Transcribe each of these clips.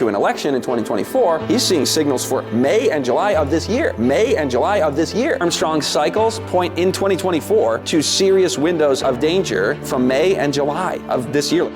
to an election in 2024, he's seeing signals for May and July of this year. May and July of this year. Armstrong's cycles point in 2024 to serious windows of danger from May and July of this year.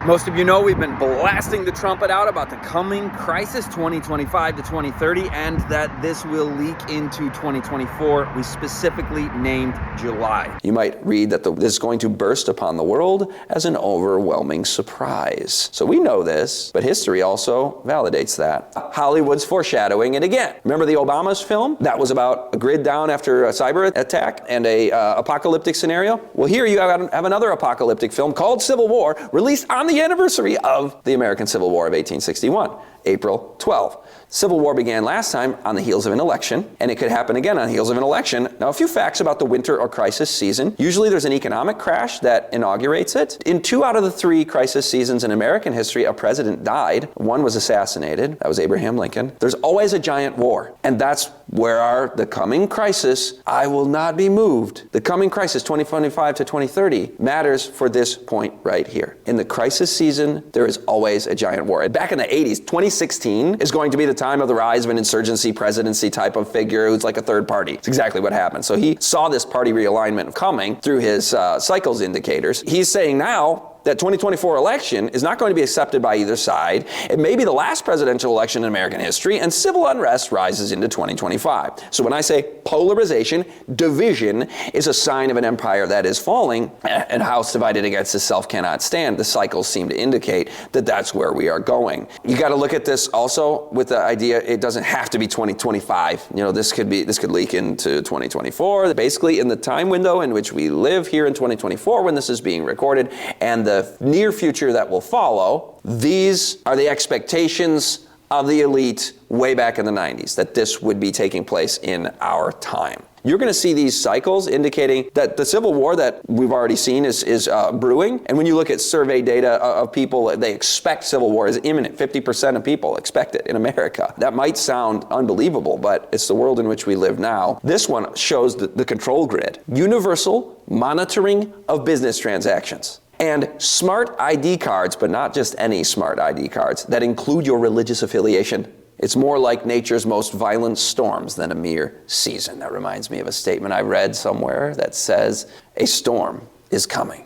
Most of you know we've been blasting the trumpet out about the coming crisis 2025 to 2030 and that this will leak into 2024. We specifically named July. You might read that this is going to burst upon the world as an overwhelming surprise. So we know this, but history also validates that. Hollywood's foreshadowing it again. Remember the Obama's film? That was about a grid down after a cyber attack and a apocalyptic scenario. Well, here you have another apocalyptic film called Civil War, released on the anniversary of the American Civil War of 1861, April 12. Civil War began last time on the heels of an election, and it could happen again on the heels of an election. Now, a few facts about the winter or crisis season. Usually there's an economic crash that inaugurates it. In 2 out of the 3 crisis seasons in American history, a president died. One was assassinated. That was Abraham Lincoln. There's always a giant war, and that's where the coming crisis, I will not be moved. The coming crisis, 2025 to 2030, matters for this point right here. In the crisis season, there is always a giant war. Back in the 80s, 2016 is going to be the time of the rise of an insurgency presidency type of figure who's like a third party. It's exactly what happened. So he saw this party realignment coming through his cycles indicators. He's saying now that 2024 election is not going to be accepted by either side. It may be the last presidential election in American history, and civil unrest rises into 2025. So when I say polarization, division is a sign of an empire that is falling, and a house divided against itself cannot stand. The cycles seem to indicate that that's where we are going. You got to look at this also with the idea it doesn't have to be 2025. You know, this could leak into 2024. Basically, in the time window in which we live here in 2024 when this is being recorded, and the near future that will follow, these are the expectations of the elite way back in the 90s, that this would be taking place in our time. You're going to see these cycles indicating that the Civil War that we've already seen is brewing. And when you look at survey data of people, they expect Civil War is imminent. 50% of people expect it in America. That might sound unbelievable, but it's the world in which we live now. This one shows the control grid. Universal monitoring of business transactions. And smart ID cards, but not just any smart ID cards, that include your religious affiliation. It's more like nature's most violent storms than a mere season. That reminds me of a statement I read somewhere that says, a storm is coming,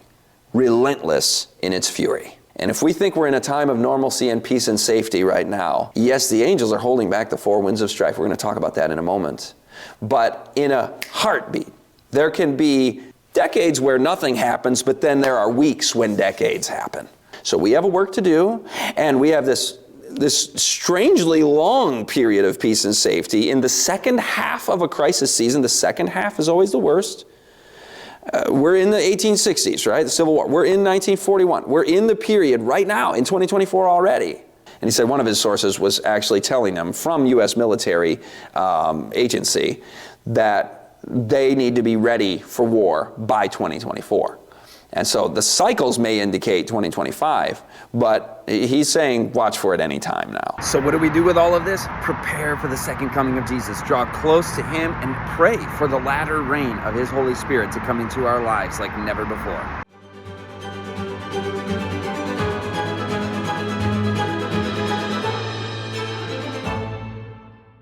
relentless in its fury. And if we think we're in a time of normalcy and peace and safety right now, yes, the angels are holding back the 4 winds of strife. We're going to talk about that in a moment. But in a heartbeat, there can be decades where nothing happens, but then there are weeks when decades happen. So we have a work to do, and we have this strangely long period of peace and safety. In the second half of a crisis season, the second half is always the worst. We're in the 1860s, right? The Civil War. We're in 1941. We're in the period right now in 2024 already. And he said one of his sources was actually telling him from U.S. military agency that they need to be ready for war by 2024. And so the cycles may indicate 2025, but he's saying watch for it any time now. So what do we do with all of this? Prepare for the second coming of Jesus. Draw close to him and pray for the latter rain of his Holy Spirit to come into our lives like never before.